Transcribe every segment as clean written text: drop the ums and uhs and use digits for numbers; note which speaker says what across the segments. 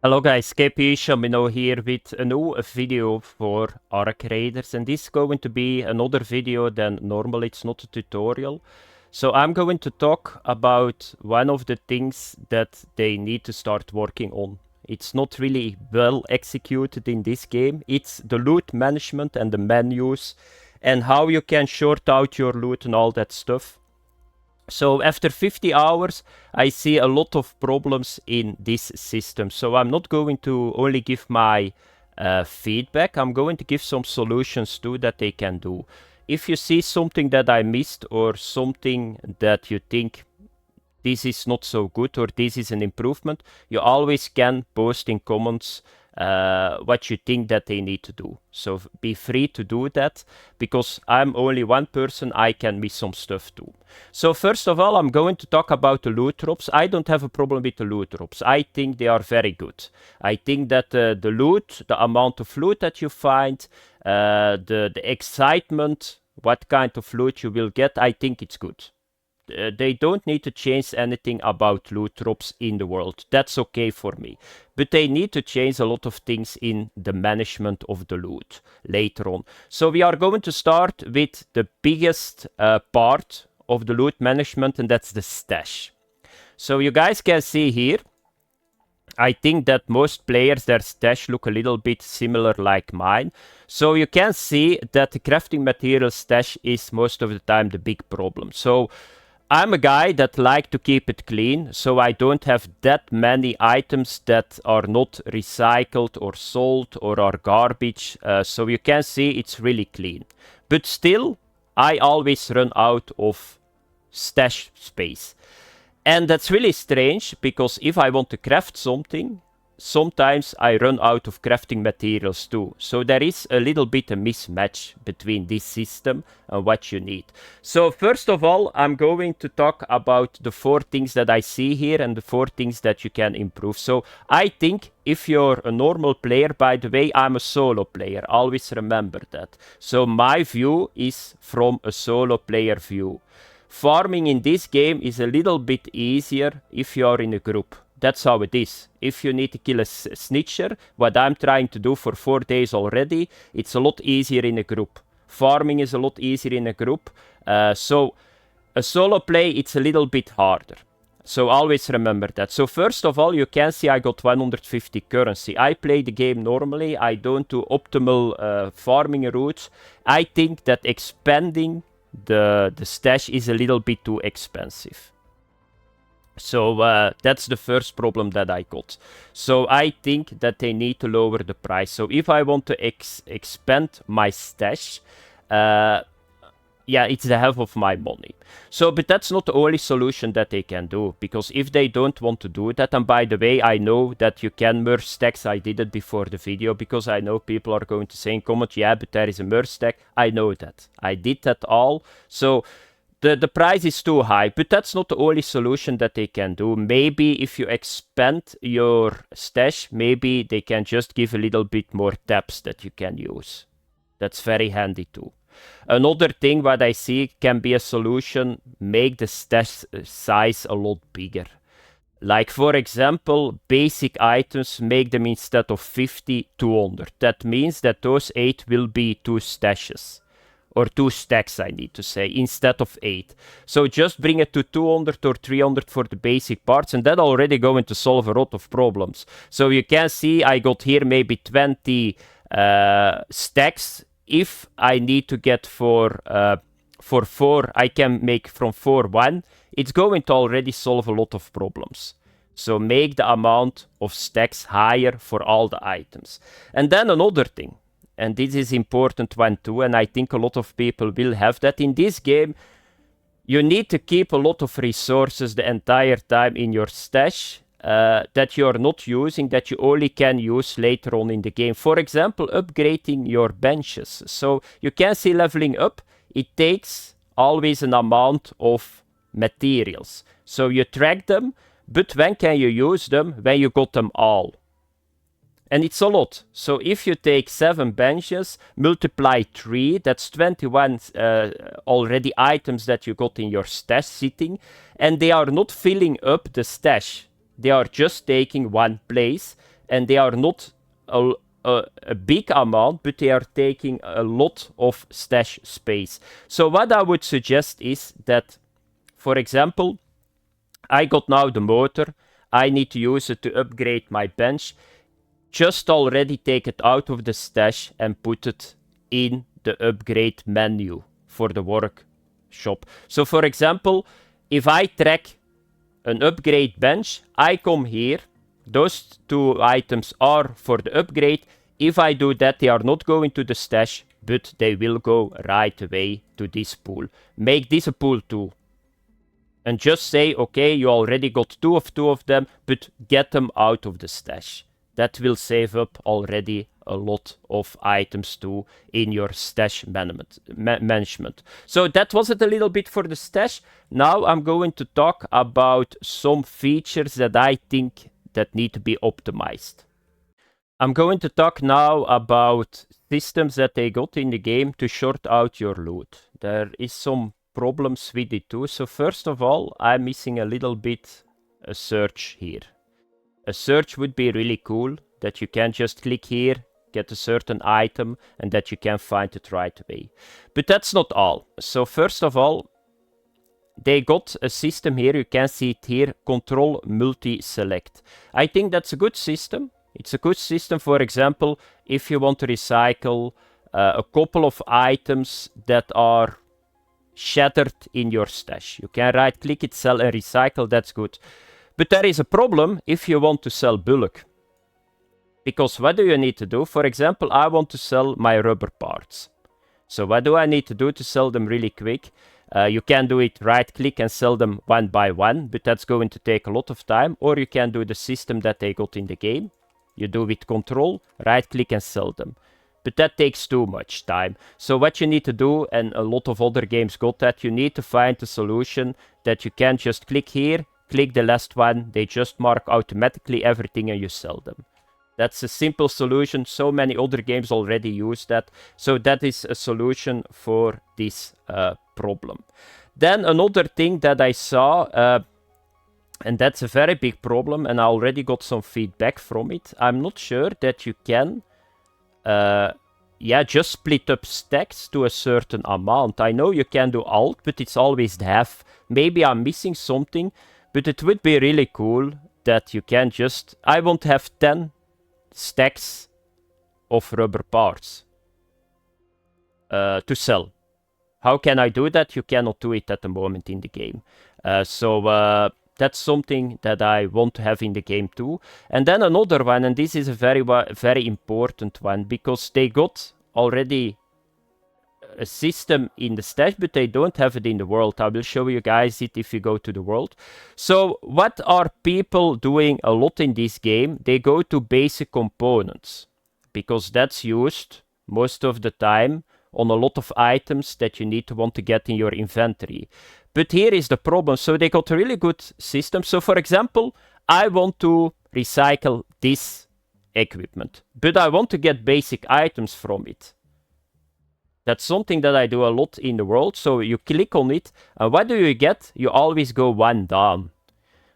Speaker 1: Hello guys, KP Shamino here with a new video for Arc Raiders, and this is going to be another video than normal. It's not a tutorial. So I'm going to talk about one of the things that they need to start working on. It's not really well executed in this game. It's the loot management and the menus and how you can sort out your loot and all that stuff. So after 50 hours, I see a lot of problems in this system. So I'm not going to only give my feedback, I'm going to give some solutions too that they can do. If you see something that I missed or something that you think this is not so good or this is an improvement, you always can post in comments what you think that they need to do. So be free to do that, because I'm only one person, I can miss some stuff too. So first of all, I'm going to talk about the loot drops. I don't have a problem with the loot drops. I think they are very good. I think that the loot, the amount of loot that you find, the excitement, what kind of loot you will get, I think it's good. They don't need to change anything about loot drops in the world. That's okay for me. But they need to change a lot of things in the management of the loot later on. So we are going to start with the biggest part of the loot management, and that's the stash. So you guys can see here, I think that most players, their stash look a little bit similar like mine. So you can see that the crafting material stash is most of the time the big problem. So I'm a guy that like to keep it clean, so I don't have that many items that are not recycled or sold or are garbage. So you can see it's really clean. But still, I always run out of stash space. And that's really strange, because if I want to craft something, sometimes I run out of crafting materials too. So there is a little bit a mismatch between this system and what you need. So first of all, I'm going to talk about the 4 things that I see here and the 4 things that you can improve. So I think if you're a normal player, by the way, I'm a solo player, always remember that. So my view is from a solo player view. Farming in this game is a little bit easier if you are in a group. That's how it is. If you need to kill a snitcher, what I'm trying to do for 4 days already, it's a lot easier in a group. Farming is a lot easier in a group. So a solo play, it's a little bit harder. So always remember that. So first of all, you can see I got 150 currency. I play the game normally. I don't do optimal farming routes. I think that expanding the stash is a little bit too expensive. So that's the first problem that I got. So I think that they need to lower the price. So if I want to expand my stash, yeah, it's the half of my money. So, but that's not the only solution that they can do, because if they don't want to do that, and by the way, I know that you can merge stacks. I did it before the video, because I know people are going to say in comment, yeah, but there is a merge stack. I know that. I did that all. So the price is too high, but that's not the only solution that they can do. Maybe if you expand your stash, maybe they can just give a little bit more tabs that you can use. That's very handy too. Another thing what I see can be a solution, make the stash size a lot bigger. Like for example, basic items, make them instead of 50, 200. That means that those 8 will be 2 stashes. Or 2 stacks, I need to say, instead of 8. So just bring it to 200 or 300 for the basic parts, and that already going to solve a lot of problems. So you can see I got here maybe 20 stacks. If I need to get for 4, I can make from 4 1. It's going to already solve a lot of problems. So make the amount of stacks higher for all the items. And then another thing, and this is important one too, and I think a lot of people will have that in this game, you need to keep a lot of resources the entire time in your stash that you're not using, that you only can use later on in the game. For example, upgrading your benches. So you can see leveling up, it takes always an amount of materials. So you track them, but when can you use them? When you got them all. And it's a lot. So if you take 7 benches, multiply 3, that's 21 already items that you got in your stash sitting, and they are not filling up the stash. They are just taking one place, and they are not a big amount, but they are taking a lot of stash space. So what I would suggest is that, for example, I got now the motor, I need to use it to upgrade my bench. Just already take it out of the stash and put it in the upgrade menu for the workshop. So for example, if I track an upgrade bench, I come here, those two items are for the upgrade. If I do that, they are not going to the stash, but they will go right away to this pool. Make this a pool 2. And just say, okay, you already got two of them, but get them out of the stash. That will save up already a lot of items too in your stash management. So that was it a little bit for the stash. Now I'm going to talk about some features that I think that need to be optimized. I'm going to talk now about systems that they got in the game to short out your loot. There is some problems with it too. So first of all, I'm missing a little bit a search here. A search would be really cool, that you can just click here, get a certain item, and that you can find it right away. But that's not all. So first of all, they got a system here, you can see it here, control multi-select. I think that's a good system. It's a good system, for example, if you want to recycle a couple of items that are shattered in your stash. You can right click it, sell and recycle, that's good. But there is a problem if you want to sell bulk. Because what do you need to do? For example, I want to sell my rubber parts. So what do I need to do to sell them really quick? You can do it right click and sell them one by one, but that's going to take a lot of time. Or you can do the system that they got in the game. You do with control, right click and sell them. But that takes too much time. So what you need to do, and a lot of other games got that, you need to find a solution that you can just click here, click the last one, they just mark automatically everything and you sell them. That's a simple solution. So many other games already use that. So that is a solution for this problem. Then another thing that I saw, and that's a very big problem, and I already got some feedback from it. I'm not sure that you can just split up stacks to a certain amount. I know you can do alt, but it's always the half. Maybe I'm missing something, but it would be really cool that you can just... I won't have 10 stacks of rubber parts to sell. How can I do that? You cannot do it at the moment in the game. That's something that I want to have in the game too. And then another one, and this is a very important one, because they got already a system in the stash, but they don't have it in the world. I will show you guys it if you go to the world. So what are people doing a lot in this game? They go to basic components, because that's used most of the time on a lot of items that you need to want to get in your inventory. But here is the problem. So they got a really good system. So for example, I want to recycle this equipment, but I want to get basic items from it. That's something that I do a lot in the world. So you click on it, and what do you get? You always go one down.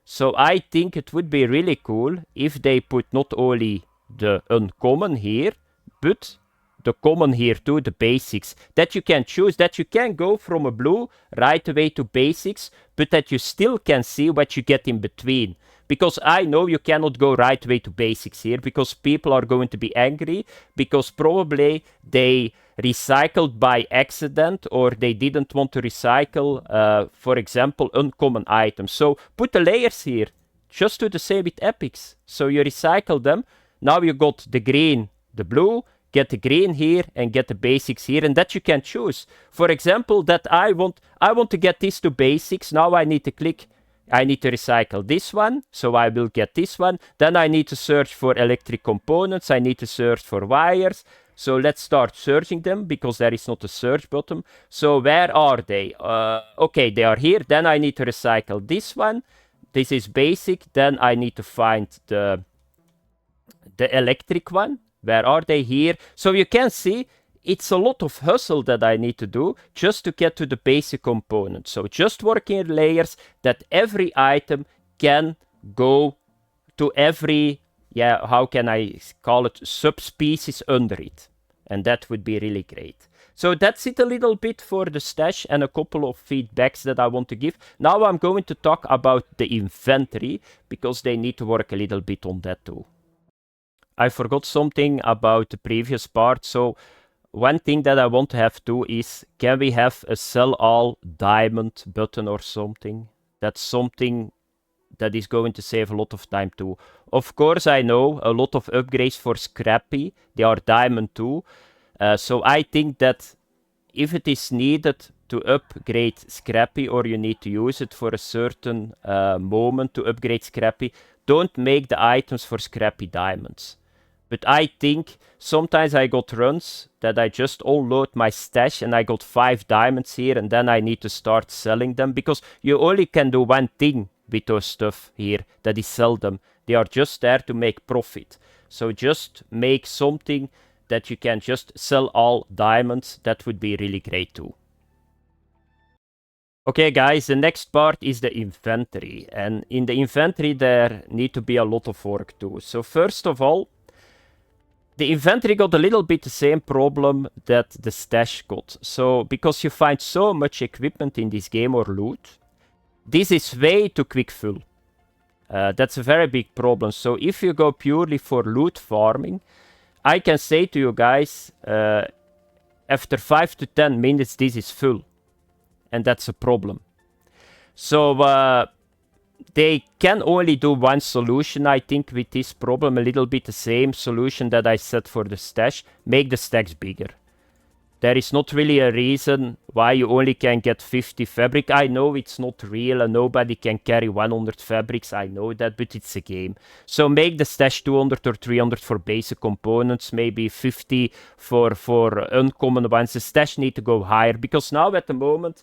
Speaker 1: So I think it would be really cool if they put not only the uncommon here, but the common here too, the basics, that you can choose, that you can go from a blue right away to basics, but that you still can see what you get in between. Because I know you cannot go right away to basics here, because people are going to be angry, because probably they recycled by accident, or they didn't want to recycle, for example, uncommon items. So put the layers here, just do the same with epics. So you recycle them, now you got the green, the blue, get the green here and get the basics here, and that you can choose. For example, that I want to get this to basics. Now I need to click, I need to recycle this one, so I will get this one. Then I need to search for electric components, I need to search for wires. So let's start searching them, because there is not a search button. So where are they? Okay, they are here. Then I need to recycle this one. This is basic. Then I need to find the electric one. Where are they? Here. So you can see it's a lot of hustle that I need to do just to get to the basic component. So just working in layers that every item can go to every yeah, how can I call it, subspecies under it. And that would be really great. So that's it a little bit for the stash and a couple of feedbacks that I want to give. Now I'm going to talk about the inventory, because they need to work a little bit on that too. I forgot something about the previous part. So one thing that I want to have too is, can we have a sell all diamond button or something? That's something that is going to save a lot of time too. Of course, I know a lot of upgrades for Scrappy, they are diamond too. So I think that if it is needed to upgrade Scrappy, or you need to use it for a certain moment to upgrade Scrappy, don't make the items for Scrappy diamonds. But I think sometimes I got runs that I just all load my stash and I got 5 diamonds here, and then I need to start selling them, because you only can do one thing with those stuff here, that is sell them. They are just there to make profit. So just make something that you can just sell all diamonds. That would be really great too. Okay guys, the next part is the inventory. And in the inventory there need to be a lot of work too. So first of all, the inventory got a little bit the same problem that the stash got. So because you find so much equipment in this game, or loot, this is way too quick full. That's a very big problem. So if you go purely for loot farming, I can say to you guys, after 5 to 10 minutes, this is full. And that's a problem. So they can only do one solution, I think, with this problem. A little bit the same solution that I said for the stash. Make the stacks bigger. There is not really a reason why you only can get 50 fabric. I know it's not real and nobody can carry 100 fabrics. I know that, but it's a game. So make the stash 200 or 300 for basic components. Maybe 50 for uncommon ones. The stash need to go higher, because now at the moment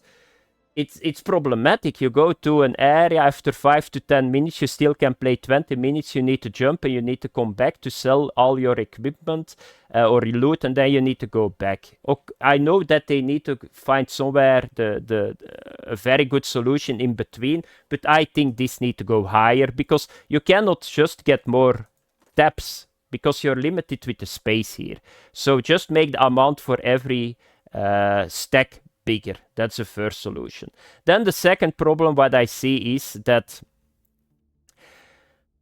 Speaker 1: it's problematic. You go to an area after 5 to 10 minutes, you still can play 20 minutes, you need to jump and you need to come back to sell all your equipment or loot, and then you need to go back. Okay, I know that they need to find somewhere a very good solution in between, but I think this need to go higher, because you cannot just get more taps, because you're limited with the space here. So just make the amount for every stack bigger. That's the first solution. Then the second problem what I see is that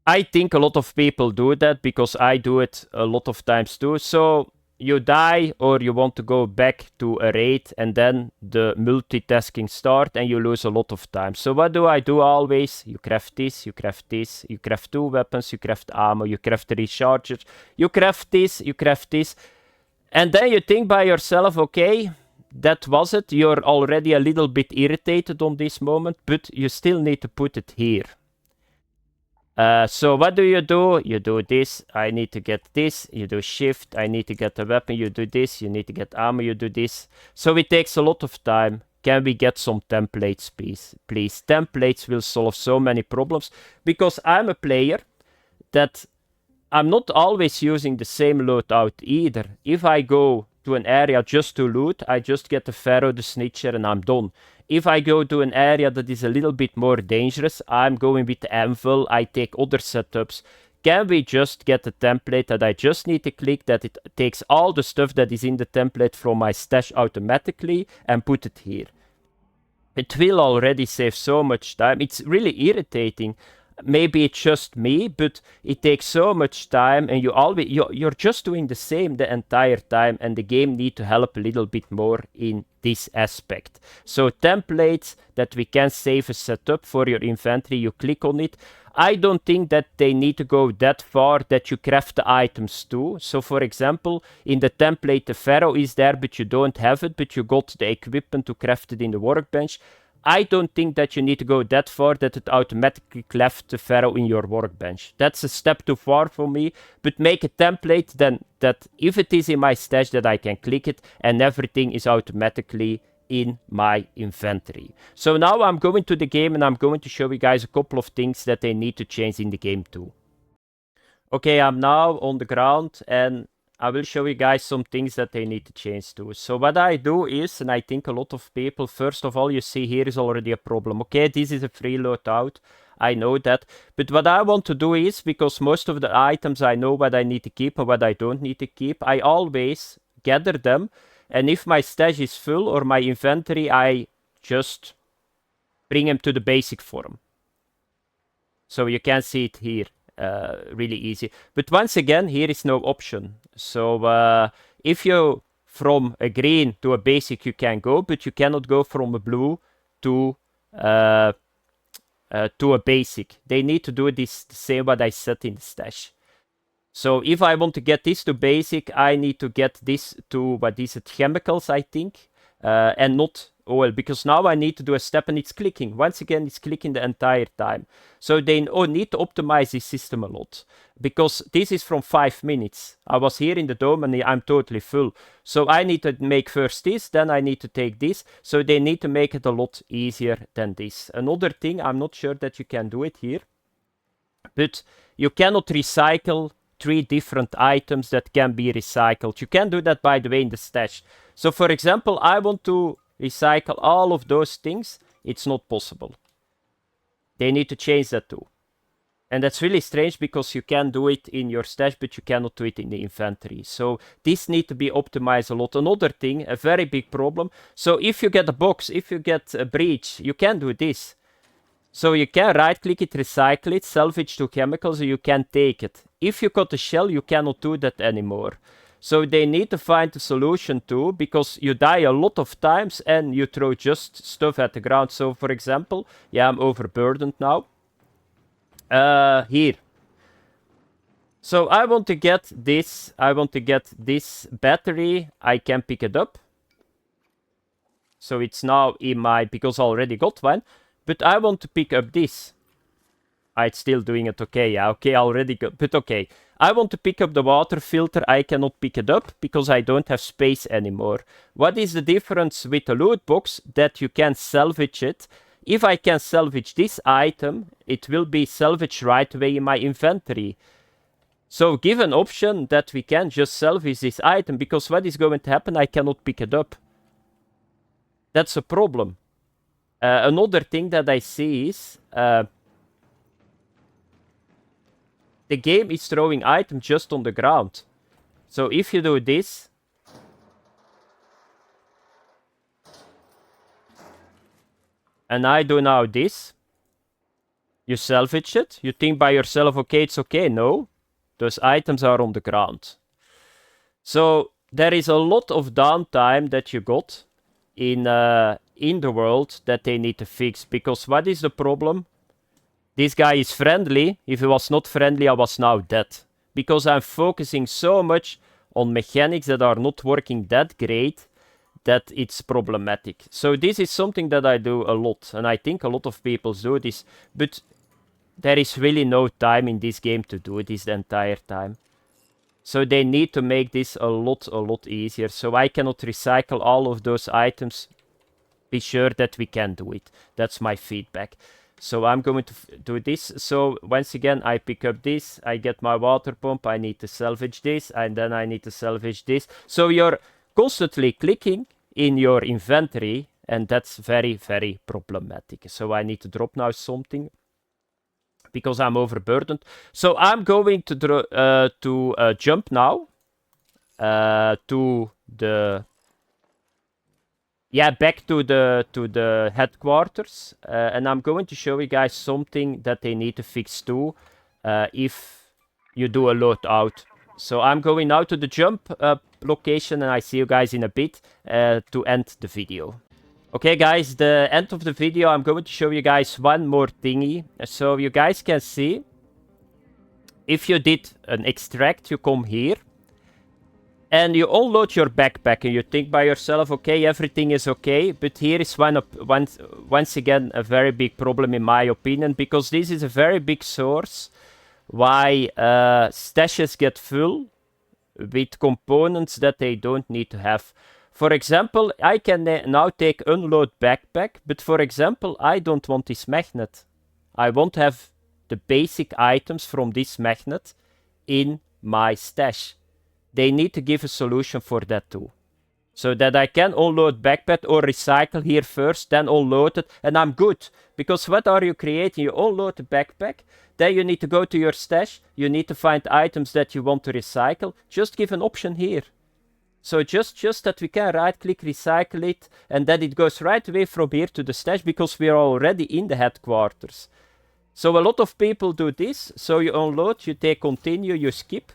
Speaker 1: I think a lot of people do that, because I do it a lot of times too. So you die or you want to go back to a raid, and then the multitasking start and you lose a lot of time. So what do I do always? You craft this, you craft this, you craft 2 weapons, you craft ammo, you craft the rechargers, you craft this, you craft this. And then you think by yourself, okay, that was it. You're already a little bit irritated on this moment, but you still need to put it here. So what do? You do this. I need to get this. You do shift. I need to get a weapon. You do this. You need to get ammo. You do this. So it takes a lot of time. Can we get some templates, please? Templates will solve so many problems, because I'm a player that I'm not always using the same loadout either. If I go to an area just to loot, I just get the Pharaoh, the Snitcher, and I'm done. If I go to an area that is a little bit more dangerous, I'm going with the Anvil, I take other setups. Can we just get a template that I just need to click, that it takes all the stuff that is in the template from my stash automatically and put it here? It will already save so much time. It's really irritating. Maybe it's just me, but it takes so much time, and you're just doing the same the entire time, and the game need to help a little bit more in this aspect. So templates that we can save a setup for your inventory, you click on it. I don't think that they need to go that far that you craft the items too. So for example, in the template the Pharaoh is there, but you don't have it, but you got the equipment to craft it in the workbench. I don't think that you need to go that far that it automatically craft the Pharaoh in your workbench. That's a step too far for me, but make a template then that if it is in my stash that I can click it and everything is automatically in my inventory. So now I'm going to the game and I'm going to show you guys a couple of things that they need to change in the game too. Okay, I'm now on the ground and I will show you guys some things that they need to change too. So what I do is, and I think a lot of people, first of all, you see here is already a problem. Okay, this is a free loadout. I know that. But what I want to do is, because most of the items I know what I need to keep and what I don't need to keep, I always gather them. And if my stash is full or my inventory, I just bring them to the basic form. So you can see it here, really easy. But once again, here is no option. So if you from a green to a basic, you can go, but you cannot go from a blue to a basic. They need to do this the same what I said in the stash. So if I want to get this to basic, I need to get this to, what is it, chemicals, I think, and not oil, because now I need to do a step and it's clicking. Once again, it's clicking the entire time. So they need to optimize this system a lot, because this is from 5 minutes. I was here in the dome and I'm totally full. So I need to make first this, then I need to take this. So they need to make it a lot easier than this. Another thing, I'm not sure that you can do it here, but you cannot recycle 3 different items that can be recycled. You can do that, by the way, in the stash. So for example, I want to recycle all of those things. It's not possible. They need to change that too. And that's really strange, because you can do it in your stash, but you cannot do it in the inventory. So this needs to be optimized a lot. Another thing, a very big problem. So if you get a box, if you get a breach, you can do this. So you can right click it, recycle it, salvage to chemicals, or you can take it. If you got a shell, you cannot do that anymore. So they need to find a solution too, because you die a lot of times and you throw just stuff at the ground. So for example, yeah, I'm overburdened now. Here. So I want to get this. I want to get this battery. I can pick it up. So it's now in my, because I already got one. But I want to pick up this. It's still doing it okay. Yeah, okay, I already got, but okay. I want to pick up the water filter. I cannot pick it up because I don't have space anymore. What is the difference with the loot box? That you can salvage it. If I can salvage this item, it will be salvaged right away in my inventory. So give an option that we can just salvage this item, because what is going to happen? I cannot pick it up. That's a problem. Another thing that I see is the game is throwing items just on the ground. So if you do this, and I do now this, you salvage it, you think by yourself, okay, it's okay. No, those items are on the ground. So there is a lot of downtime that you got in the world that they need to fix. Because what is the problem? This guy is friendly. If he was not friendly, I was now dead. Because I'm focusing so much on mechanics that are not working that great, that it's problematic. So this is something that I do a lot, and I think a lot of people do this, but there is really no time in this game to do this the entire time. So they need to make this a lot easier. So I cannot recycle all of those items. Be sure that we can do it. That's my feedback. So I'm going to do this. So once again, I pick up this. I get my water pump. I need to salvage this. And then I need to salvage this. So you're constantly clicking in your inventory. And that's very, very problematic. So I need to drop now something, because I'm overburdened. So I'm going to jump now to the... Yeah, back to the headquarters, and I'm going to show you guys something that they need to fix too, if you do a loadout. So I'm going now to the jump location, and I see you guys in a bit to end the video. Okay guys, the end of the video, I'm going to show you guys one more thingy. So you guys can see, if you did an extract, you come here. And you unload your backpack and you think by yourself, okay, everything is okay. But here is once again a very big problem in my opinion, because this is a very big source why stashes get full with components that they don't need to have. For example, I can now take unload backpack, but for example, I don't want this magnet. I want to have the basic items from this magnet in my stash. They need to give a solution for that too. So that I can unload backpack or recycle here first, then unload it, and I'm good. Because what are you creating? You unload the backpack, then you need to go to your stash, you need to find items that you want to recycle. Just give an option here. So just that we can right-click, recycle it, and then it goes right away from here to the stash, because we are already in the headquarters. So a lot of people do this. So you unload, you take continue, you skip.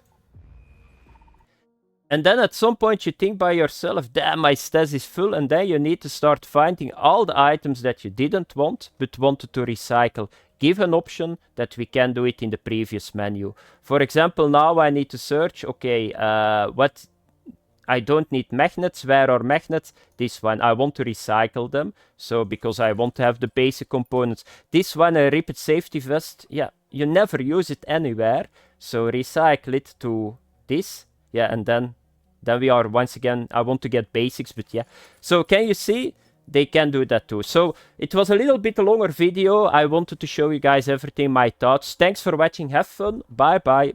Speaker 1: And then at some point you think by yourself, damn, my stash is full, and then you need to start finding all the items that you didn't want, but wanted to recycle. Give an option that we can do it in the previous menu. For example, now I need to search, okay, what... I don't need magnets. Where are magnets? This one. I want to recycle them. So, because I want to have the basic components. This one, a Ripid safety vest. Yeah, you never use it anywhere. So, recycle it to this. Yeah, and then we are once again... I want to get basics, but yeah. So, can you see? They can do that too. So, it was a little bit longer video. I wanted to show you guys everything, my thoughts. Thanks for watching. Have fun. Bye-bye.